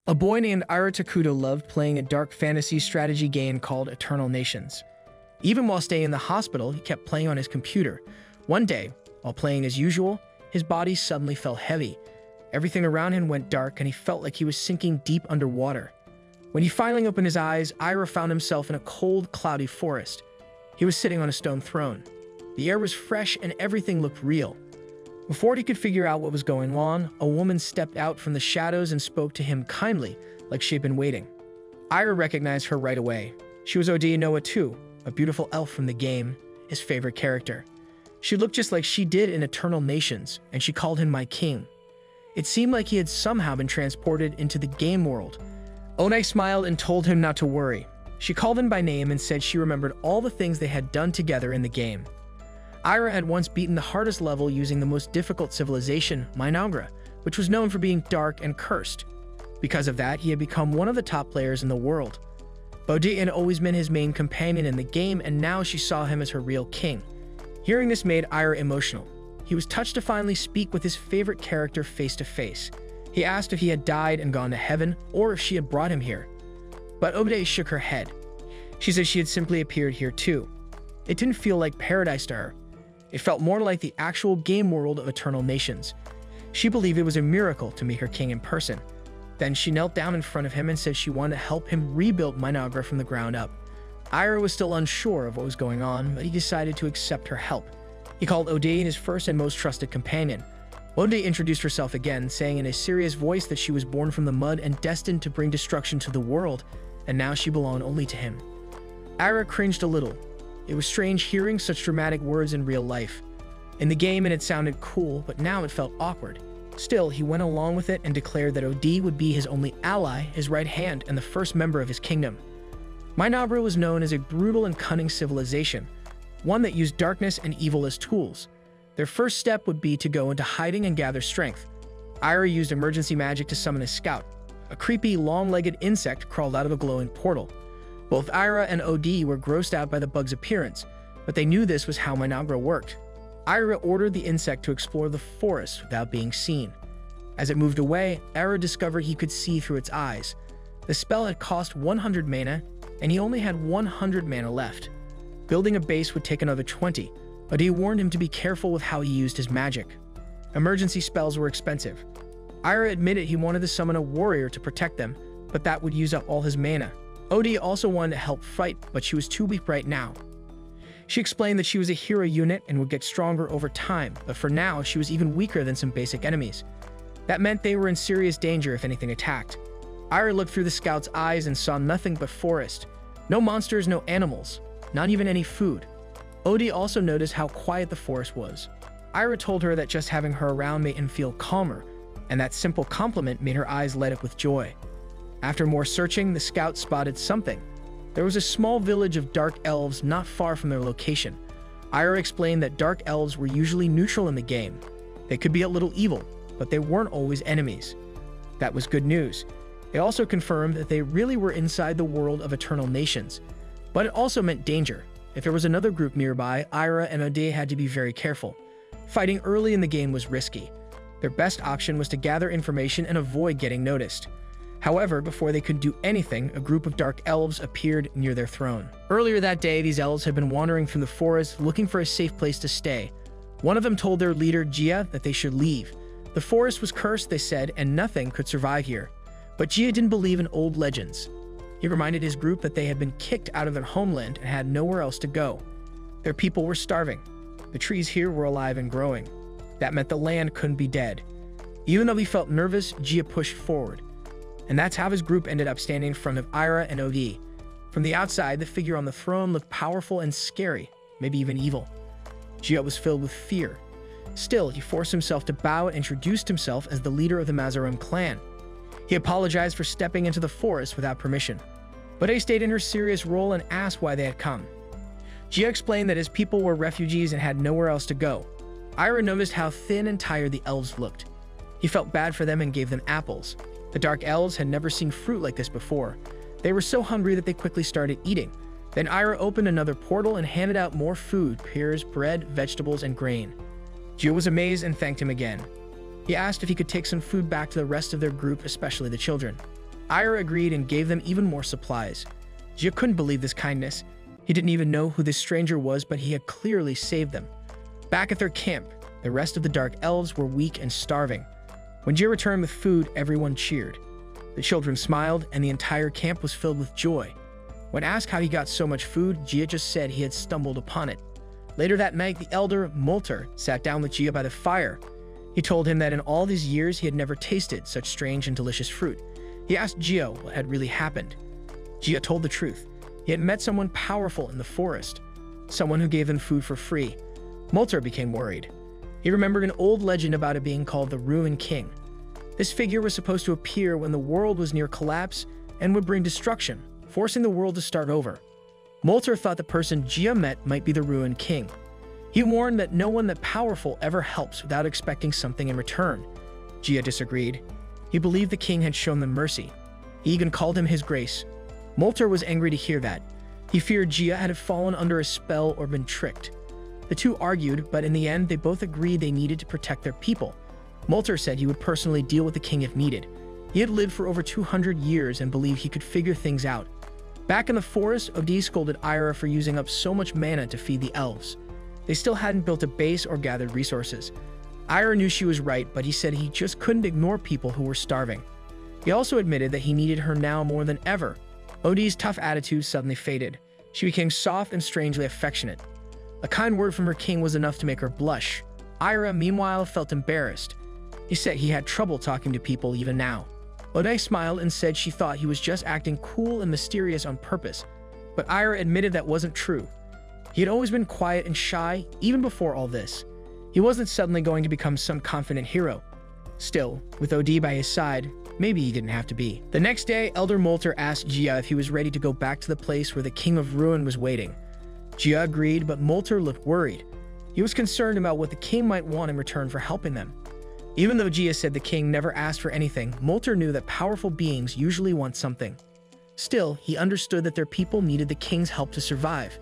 A boy named Ira loved playing a dark fantasy strategy game called Eternal Nations. Even while staying in the hospital, he kept playing on his computer. One day, while playing as usual, his body suddenly felt heavy. Everything around him went dark and he felt like he was sinking deep underwater. When he finally opened his eyes, Ira found himself in a cold, cloudy forest. He was sitting on a stone throne. The air was fresh and everything looked real. Before he could figure out what was going on, a woman stepped out from the shadows and spoke to him kindly, like she'd been waiting. Ira recognized her right away. She was Odino too, a beautiful elf from the game, his favorite character. She looked just like she did in Eternal Nations, and she called him my king. It seemed like he had somehow been transported into the game world. Onai smiled and told him not to worry. She called him by name and said she remembered all the things they had done together in the game. Ira had once beaten the hardest level using the most difficult civilization, Minagra, which was known for being dark and cursed. Because of that, he had become one of the top players in the world. Bodhi had always been his main companion in the game, and now she saw him as her real king. Hearing this made Ira emotional. He was touched to finally speak with his favorite character face to face. He asked if he had died and gone to heaven, or if she had brought him here. But Obde shook her head. She said she had simply appeared here too. It didn't feel like paradise to her. It felt more like the actual game world of Eternal Nations. She believed it was a miracle to meet her king in person. Then she knelt down in front of him and said she wanted to help him rebuild Minagra from the ground up. Ira was still unsure of what was going on, but he decided to accept her help. He called Ode his first and most trusted companion. Ode introduced herself again, saying in a serious voice that she was born from the mud and destined to bring destruction to the world, and now she belonged only to him. Ira cringed a little. It was strange hearing such dramatic words in real life. In the game it had sounded cool, but now it felt awkward. Still, he went along with it and declared that Ode would be his only ally, his right hand, and the first member of his kingdom. Minagra was known as a brutal and cunning civilization, one that used darkness and evil as tools. Their first step would be to go into hiding and gather strength. Ira used emergency magic to summon a scout. A creepy, long-legged insect crawled out of a glowing portal. Both Ira and Ode were grossed out by the bug's appearance, but they knew this was how Minagra worked. Ira ordered the insect to explore the forest without being seen. As it moved away, Ira discovered he could see through its eyes. The spell had cost 100 mana, and he only had 100 mana left. Building a base would take another 20, but he warned him to be careful with how he used his magic. Emergency spells were expensive. Ira admitted he wanted to summon a warrior to protect them, but that would use up all his mana. Ode also wanted to help fight, but she was too weak right now. She explained that she was a hero unit and would get stronger over time, but for now she was even weaker than some basic enemies. That meant they were in serious danger if anything attacked. Ira looked through the scout's eyes and saw nothing but forest. No monsters, no animals, not even any food. Ode also noticed how quiet the forest was. Ira told her that just having her around made him feel calmer, and that simple compliment made her eyes light up with joy. After more searching, the scout spotted something. There was a small village of Dark Elves not far from their location. Ira explained that Dark Elves were usually neutral in the game. They could be a little evil, but they weren't always enemies. That was good news. They also confirmed that they really were inside the world of Eternal Nations. But it also meant danger. If there was another group nearby, Ira and Ode had to be very careful. Fighting early in the game was risky. Their best option was to gather information and avoid getting noticed. However, before they could do anything, a group of Dark Elves appeared near their throne. Earlier that day, these elves had been wandering through the forest looking for a safe place to stay. One of them told their leader, Gia, that they should leave. The forest was cursed, they said, and nothing could survive here. But Gia didn't believe in old legends. He reminded his group that they had been kicked out of their homeland and had nowhere else to go. Their people were starving. The trees here were alive and growing. That meant the land couldn't be dead. Even though he felt nervous, Gia pushed forward. And that's how his group ended up standing in front of Ira and Ode. From the outside, the figure on the throne looked powerful and scary, maybe even evil. Gia was filled with fear. Still, he forced himself to bow and introduced himself as the leader of the Mazarum clan. He apologized for stepping into the forest without permission. But he stayed in her serious role and asked why they had come. Gia explained that his people were refugees and had nowhere else to go. Ira noticed how thin and tired the elves looked. He felt bad for them and gave them apples. The Dark Elves had never seen fruit like this before. They were so hungry that they quickly started eating. Then Ira opened another portal and handed out more food, pears, bread, vegetables, and grain. Gia was amazed and thanked him again. He asked if he could take some food back to the rest of their group, especially the children. Ira agreed and gave them even more supplies. Gia couldn't believe this kindness. He didn't even know who this stranger was, but he had clearly saved them. Back at their camp, the rest of the Dark Elves were weak and starving. When Gia returned with food, everyone cheered. The children smiled, and the entire camp was filled with joy. When asked how he got so much food, Gia just said he had stumbled upon it. Later that night, the elder, Molter, sat down with Gia by the fire. He told him that in all these years he had never tasted such strange and delicious fruit. He asked Gia what had really happened. Gia told the truth. He had met someone powerful in the forest, someone who gave them food for free. Molter became worried. He remembered an old legend about it being called the Ruin King. This figure was supposed to appear when the world was near collapse and would bring destruction, forcing the world to start over. Molter thought the person Gia met might be the Ruin King. He warned that no one that powerful ever helps without expecting something in return. Gia disagreed. He believed the king had shown them mercy. He even called him his grace. Molter was angry to hear that. He feared Gia had fallen under a spell or been tricked. The two argued, but in the end, they both agreed they needed to protect their people. Molter said he would personally deal with the king if needed. He had lived for over 200 years and believed he could figure things out. Back in the forest, Odino scolded Ira for using up so much mana to feed the elves. They still hadn't built a base or gathered resources. Ira knew she was right, but he said he just couldn't ignore people who were starving. He also admitted that he needed her now more than ever. Odino's tough attitude suddenly faded. She became soft and strangely affectionate. A kind word from her king was enough to make her blush. Ira, meanwhile, felt embarrassed. He said he had trouble talking to people even now. Odino smiled and said she thought he was just acting cool and mysterious on purpose. But Ira admitted that wasn't true. He had always been quiet and shy, even before all this. He wasn't suddenly going to become some confident hero. Still, with Odino by his side, maybe he didn't have to be. The next day, Elder Molter asked Gia if he was ready to go back to the place where the King of Ruin was waiting. Gia agreed, but Molter looked worried. He was concerned about what the king might want in return for helping them. Even though Gia said the king never asked for anything, Molter knew that powerful beings usually want something. Still, he understood that their people needed the king's help to survive.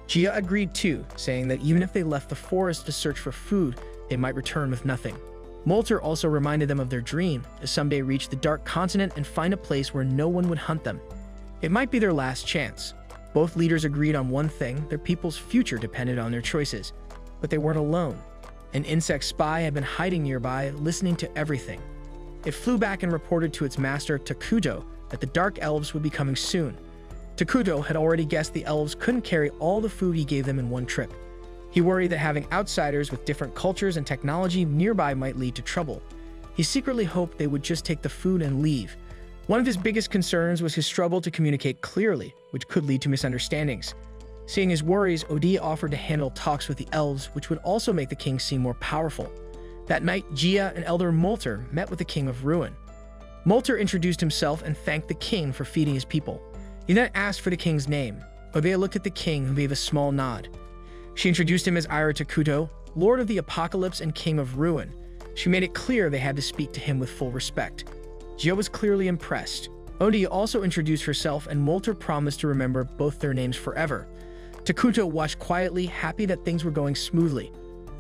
Gia agreed too, saying that even if they left the forest to search for food, they might return with nothing. Molter also reminded them of their dream, to someday reach the Dark Continent and find a place where no one would hunt them. It might be their last chance. Both leaders agreed on one thing: their people's future depended on their choices. But they weren't alone. An insect spy had been hiding nearby, listening to everything. It flew back and reported to its master, Takuto, that the Dark Elves would be coming soon. Takuto had already guessed the elves couldn't carry all the food he gave them in one trip. He worried that having outsiders with different cultures and technology nearby might lead to trouble. He secretly hoped they would just take the food and leave. One of his biggest concerns was his struggle to communicate clearly, which could lead to misunderstandings. Seeing his worries, Odino offered to handle talks with the elves, which would also make the king seem more powerful. That night, Gia and Elder Molter met with the King of Ruin. Molter introduced himself and thanked the king for feeding his people. He then asked for the king's name. Odino looked at the king, who gave a small nod. She introduced him as Ira Takuto, Lord of the Apocalypse and King of Ruin. She made it clear they had to speak to him with full respect. Gia was clearly impressed. Odino also introduced herself, and Molter promised to remember both their names forever. Takuto watched quietly, happy that things were going smoothly.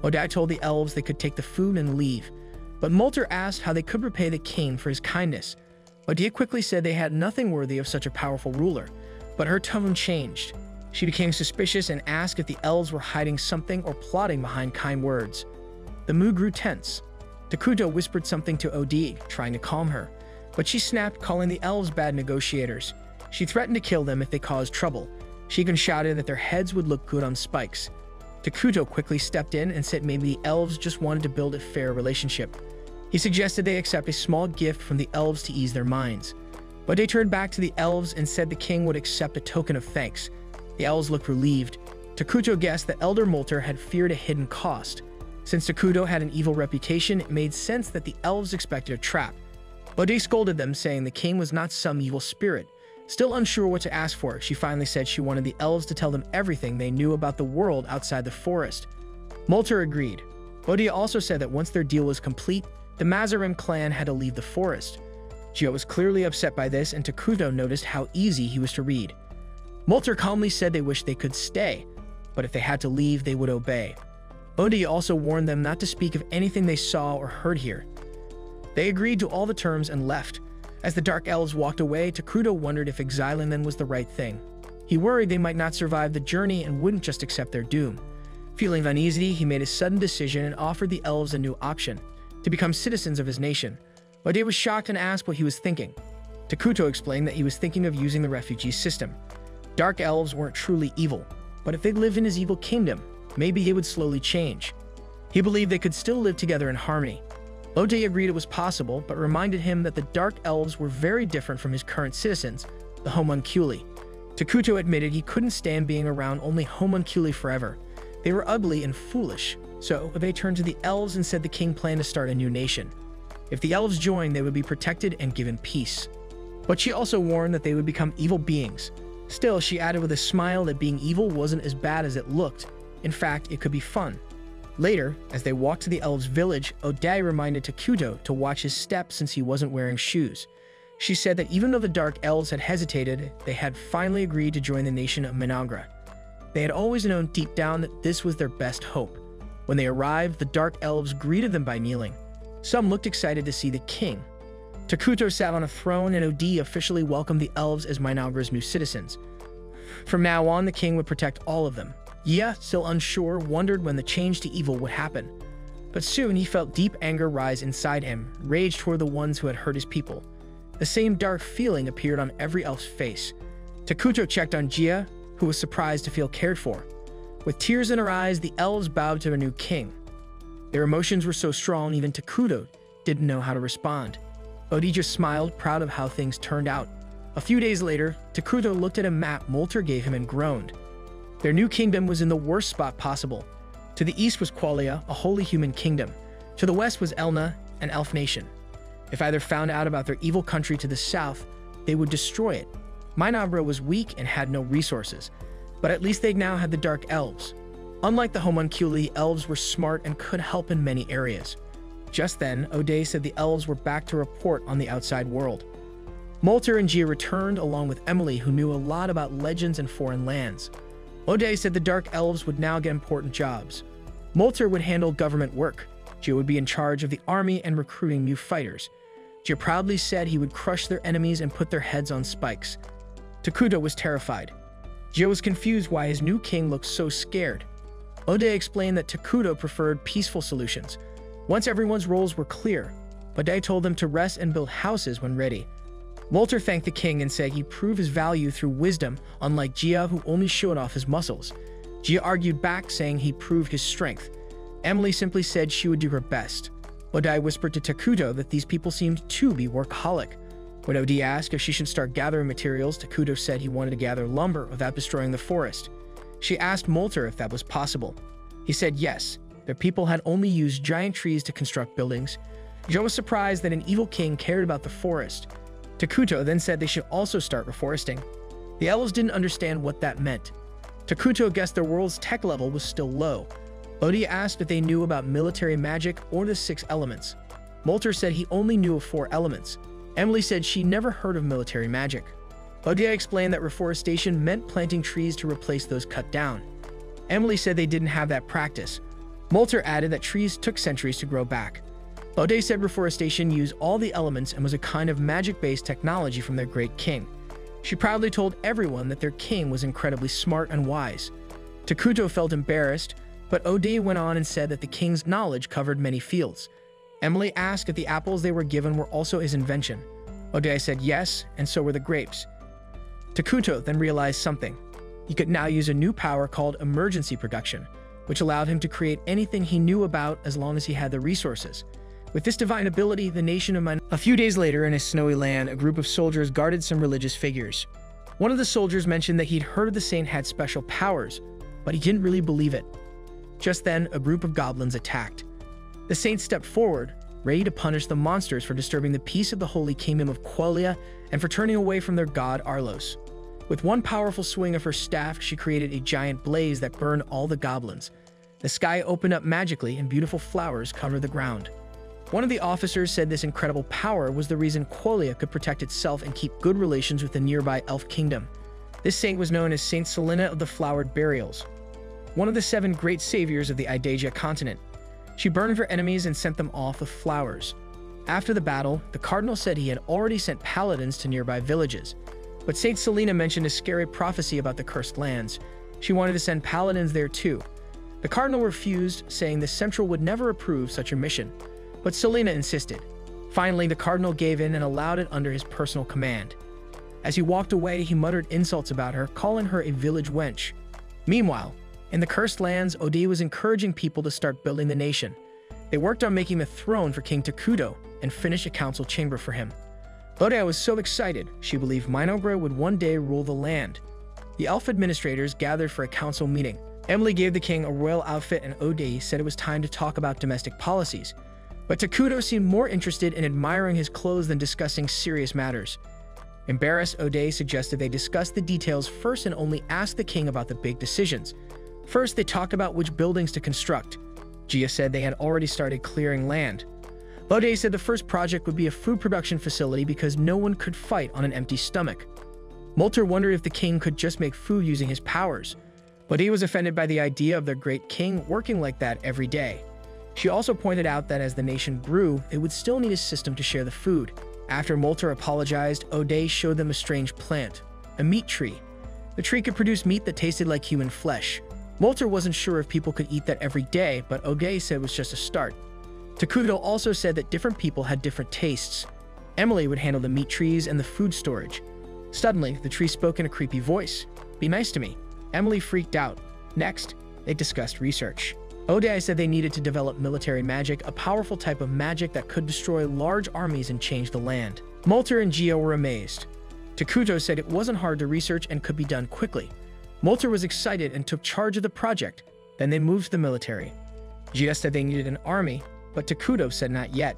Odino told the elves they could take the food and leave, but Molter asked how they could repay the king for his kindness. Odino quickly said they had nothing worthy of such a powerful ruler, but her tone changed. She became suspicious and asked if the elves were hiding something or plotting behind kind words. The mood grew tense. Takuto whispered something to Odino, trying to calm her, but she snapped, calling the elves bad negotiators. She threatened to kill them if they caused trouble. She even shouted that their heads would look good on spikes. Takuto quickly stepped in and said maybe the elves just wanted to build a fair relationship. He suggested they accept a small gift from the elves to ease their minds. But they turned back to the elves and said the king would accept a token of thanks. The elves looked relieved. Takuto guessed that Elder Molter had feared a hidden cost. Since Takuto had an evil reputation, it made sense that the elves expected a trap. Odino scolded them, saying the king was not some evil spirit. Still unsure what to ask for, she finally said she wanted the elves to tell them everything they knew about the world outside the forest. Molter agreed. Odino also said that once their deal was complete, the Mazarim clan had to leave the forest. Gia was clearly upset by this, and Takuto noticed how easy he was to read. Molter calmly said they wished they could stay, but if they had to leave, they would obey. Odino also warned them not to speak of anything they saw or heard here. They agreed to all the terms and left. As the Dark Elves walked away, Takuto wondered if exiling them was the right thing. He worried they might not survive the journey and wouldn't just accept their doom. Feeling uneasy, he made a sudden decision and offered the elves a new option: to become citizens of his nation. Ode was shocked and asked what he was thinking. Takuto explained that he was thinking of using the refugee system. Dark Elves weren't truly evil, but if they lived in his evil kingdom, maybe they would slowly change. He believed they could still live together in harmony. Ode agreed it was possible, but reminded him that the Dark Elves were very different from his current citizens, the homunculi. Takuto admitted he couldn't stand being around only homunculi forever. They were ugly and foolish, so Ode turned to the elves and said the king planned to start a new nation. If the elves joined, they would be protected and given peace. But she also warned that they would become evil beings. Still, she added with a smile that being evil wasn't as bad as it looked. In fact, it could be fun. Later, as they walked to the elves' village, Ode reminded Takuto to watch his step since he wasn't wearing shoes. She said that even though the Dark Elves had hesitated, they had finally agreed to join the nation of Managra. They had always known deep down that this was their best hope. When they arrived, the Dark Elves greeted them by kneeling. Some looked excited to see the king. Takuto sat on a throne, and Ode officially welcomed the elves as Managra's new citizens. From now on, the king would protect all of them. Gia, still unsure, wondered when the change to evil would happen. But soon he felt deep anger rise inside him, rage toward the ones who had hurt his people. The same dark feeling appeared on every elf's face. Takuto checked on Gia, who was surprised to feel cared for. With tears in her eyes, the elves bowed to their new king. Their emotions were so strong, even Takuto didn't know how to respond. Ode just smiled, proud of how things turned out. A few days later, Takuto looked at a map Molter gave him and groaned. Their new kingdom was in the worst spot possible. To the east was Qualia, a holy human kingdom. To the west was Elna, an elf nation. If either found out about their evil country to the south, they would destroy it. Managra was weak and had no resources, but at least they now had the Dark Elves. Unlike the homunculi, elves were smart and could help in many areas. Just then, Ode said the elves were back to report on the outside world. Molter and Gia returned, along with Emily, who knew a lot about legends and foreign lands. Ode said the Dark Elves would now get important jobs. Molter would handle government work. Gia would be in charge of the army and recruiting new fighters. Gia proudly said he would crush their enemies and put their heads on spikes. Takuto was terrified. Gia was confused why his new king looked so scared. Ode explained that Takuto preferred peaceful solutions. Once everyone's roles were clear, Ode told them to rest and build houses when ready. Molter thanked the king and said he proved his value through wisdom, unlike Gia, who only showed off his muscles. Gia argued back, saying he proved his strength. Emily simply said she would do her best. Ode whispered to Takuto that these people seemed to be workaholic. When Ode asked if she should start gathering materials, Takuto said he wanted to gather lumber without destroying the forest. She asked Molter if that was possible. He said yes, their people had only used giant trees to construct buildings. Joe was surprised that an evil king cared about the forest. Takuto then said they should also start reforesting. The elves didn't understand what that meant. Takuto guessed their world's tech level was still low. Ode asked if they knew about military magic or the 6 elements. Molter said he only knew of 4 elements. Emily said she never heard of military magic. Ode explained that reforestation meant planting trees to replace those cut down. Emily said they didn't have that practice. Molter added that trees took centuries to grow back. Ode said reforestation used all the elements and was a kind of magic-based technology from their great king. She proudly told everyone that their king was incredibly smart and wise. Takuto felt embarrassed, but Ode went on and said that the king's knowledge covered many fields. Emily asked if the apples they were given were also his invention. Ode said yes, and so were the grapes. Takuto then realized something. He could now use a new power called emergency production, which allowed him to create anything he knew about as long as he had the resources. With this divine ability, the nation of A few days later, in a snowy land, a group of soldiers guarded some religious figures. One of the soldiers mentioned that he'd heard the saint had special powers, but he didn't really believe it. Just then, a group of goblins attacked. The saint stepped forward, ready to punish the monsters for disturbing the peace of the holy kingdom of Qualia and for turning away from their god Arlos. With one powerful swing of her staff, she created a giant blaze that burned all the goblins. The sky opened up magically and beautiful flowers covered the ground. One of the officers said this incredible power was the reason Qualia could protect itself and keep good relations with the nearby elf kingdom. This saint was known as Saint Selena of the Flowered Burials, one of the 7 great saviors of the Idagia continent. She burned her enemies and sent them off with flowers. After the battle, the cardinal said he had already sent paladins to nearby villages. But Saint Selena mentioned a scary prophecy about the cursed lands. She wanted to send paladins there too. The cardinal refused, saying the central would never approve such a mission. But Selena insisted. Finally, the cardinal gave in and allowed it under his personal command. As he walked away, he muttered insults about her, calling her a village wench. Meanwhile, in the cursed lands, Odino was encouraging people to start building the nation. They worked on making the throne for King Takuto and finished a council chamber for him. Odino was so excited, she believed Minogra would one day rule the land. The elf administrators gathered for a council meeting. Emily gave the king a royal outfit and Odino said it was time to talk about domestic policies. But Takuto seemed more interested in admiring his clothes than discussing serious matters. Embarrassed, Odino suggested they discuss the details first and only ask the king about the big decisions. First, they talked about which buildings to construct. Gia said they had already started clearing land. Odino said the first project would be a food production facility because no one could fight on an empty stomach. Molter wondered if the king could just make food using his powers. Odino was offended by the idea of their great king working like that every day. She also pointed out that as the nation grew, they would still need a system to share the food. After Molter apologized, Odino showed them a strange plant, a meat tree. The tree could produce meat that tasted like human flesh. Molter wasn't sure if people could eat that every day, but Odino said it was just a start. Takuto also said that different people had different tastes. Emily would handle the meat trees and the food storage. Suddenly, the tree spoke in a creepy voice. "Be nice to me." Emily freaked out. Next, they discussed research. Odino said they needed to develop military magic, a powerful type of magic that could destroy large armies and change the land. Molter and Gio were amazed. Takuto said it wasn't hard to research and could be done quickly. Molter was excited and took charge of the project. Then they moved to the military. Gia said they needed an army, but Takuto said not yet.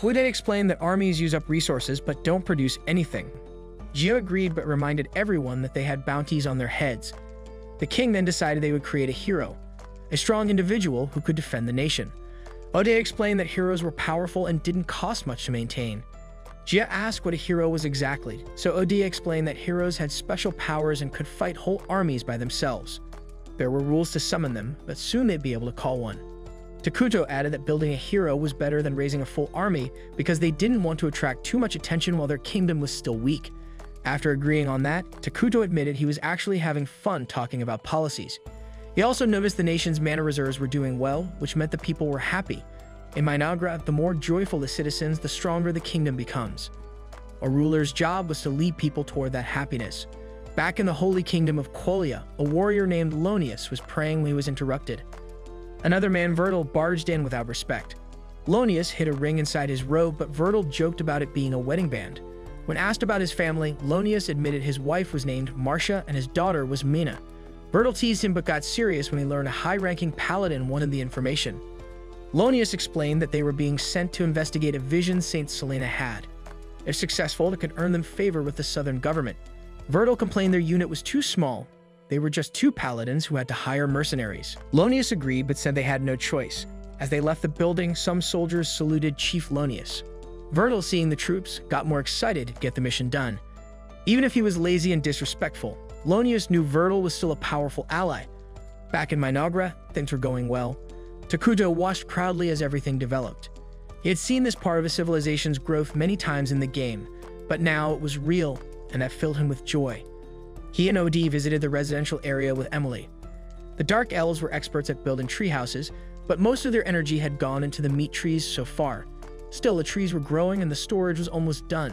Odino explained that armies use up resources but don't produce anything. Gia agreed but reminded everyone that they had bounties on their heads. The king then decided they would create a hero, a strong individual who could defend the nation. Odino explained that heroes were powerful and didn't cost much to maintain. Gia asked what a hero was exactly, so Odino explained that heroes had special powers and could fight whole armies by themselves. There were rules to summon them, but soon they'd be able to call one. Takuto added that building a hero was better than raising a full army because they didn't want to attract too much attention while their kingdom was still weak. After agreeing on that, Takuto admitted he was actually having fun talking about policies. He also noticed the nation's mana reserves were doing well, which meant the people were happy. In Minogra, the more joyful the citizens, the stronger the kingdom becomes. A ruler's job was to lead people toward that happiness. Back in the Holy Kingdom of Quolia, a warrior named Lonius was praying when he was interrupted. Another man, Vertil, barged in without respect. Lonius hid a ring inside his robe, but Vertil joked about it being a wedding band. When asked about his family, Lonius admitted his wife was named Marcia and his daughter was Mina. Vertil teased him but got serious when he learned a high-ranking paladin wanted the information. Lonius explained that they were being sent to investigate a vision Saint Selena had. If successful, it could earn them favor with the southern government. Vertil complained their unit was too small. They were just 2 paladins who had to hire mercenaries. Lonius agreed but said they had no choice. As they left the building, some soldiers saluted Chief Lonius. Vertil, seeing the troops, got more excited to get the mission done. Even if he was lazy and disrespectful, Lonius knew Vertil was still a powerful ally. Back in Minogra, things were going well. Takuto watched proudly as everything developed. He had seen this part of a civilization's growth many times in the game, but now it was real, and that filled him with joy. He and Odino visited the residential area with Emily. The Dark Elves were experts at building tree houses, but most of their energy had gone into the meat trees so far. Still, the trees were growing and the storage was almost done.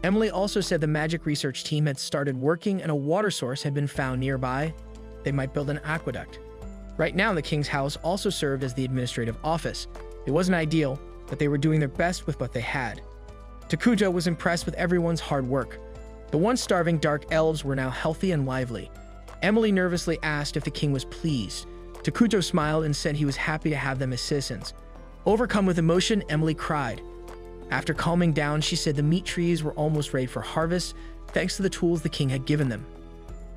Emily also said the magic research team had started working and a water source had been found nearby. They might build an aqueduct. Right now, the king's house also served as the administrative office. It wasn't ideal, but they were doing their best with what they had. Takuto was impressed with everyone's hard work. The once starving Dark Elves were now healthy and lively. Emily nervously asked if the king was pleased. Takuto smiled and said he was happy to have them as citizens. Overcome with emotion, Emily cried. After calming down, she said the meat trees were almost ready for harvest, thanks to the tools the king had given them.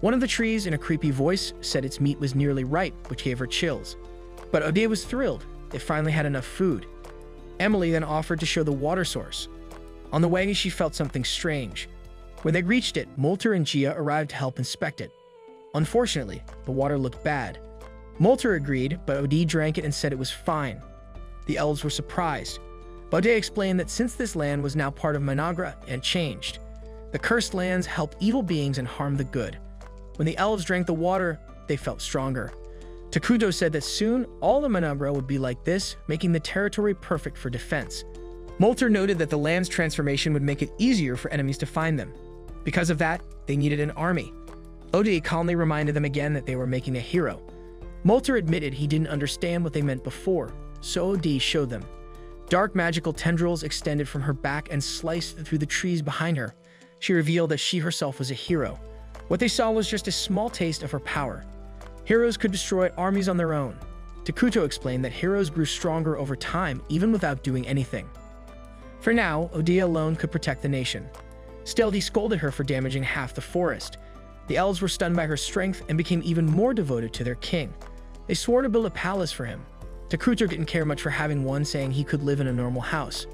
One of the trees, in a creepy voice, said its meat was nearly ripe, which gave her chills. But Odino was thrilled. They finally had enough food. Emily then offered to show the water source. On the way, she felt something strange. When they reached it, Molter and Gia arrived to help inspect it. Unfortunately, the water looked bad. Molter agreed, but Odino drank it and said it was fine. The elves were surprised. Bode explained that since this land was now part of Managra and changed, the cursed lands help evil beings and harm the good. When the elves drank the water, they felt stronger. Takuto said that soon all of Managra would be like this, making the territory perfect for defense. Molter noted that the land's transformation would make it easier for enemies to find them. Because of that, they needed an army. Ode calmly reminded them again that they were making a hero. Molter admitted he didn't understand what they meant before, so Ode showed them. Dark magical tendrils extended from her back and sliced through the trees behind her. She revealed that she herself was a hero. What they saw was just a small taste of her power. Heroes could destroy armies on their own. Takuto explained that heroes grew stronger over time, even without doing anything. For now, Ode alone could protect the nation. Still, he scolded her for damaging half the forest. The elves were stunned by her strength and became even more devoted to their king. They swore to build a palace for him. Takuto didn't care much for having one, saying he could live in a normal house.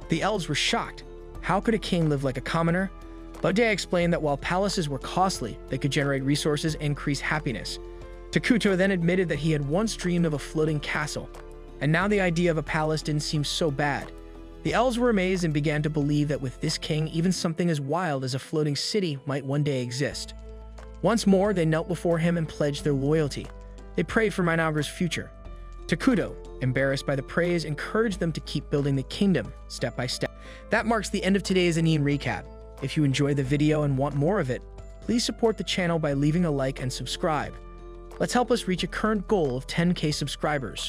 The elves were shocked. How could a king live like a commoner? Bode explained that while palaces were costly, they could generate resources and increase happiness. Takuto then admitted that he had once dreamed of a floating castle, and now the idea of a palace didn't seem so bad. The elves were amazed and began to believe that with this king, even something as wild as a floating city might one day exist. Once more, they knelt before him and pledged their loyalty. They prayed for Managra's future. Takuto, embarrassed by the praise, encouraged them to keep building the kingdom step by step. That marks the end of today's animerecap. If you enjoyed the video and want more of it, please support the channel by leaving a like and subscribe. Let's help us reach a current goal of 10K subscribers.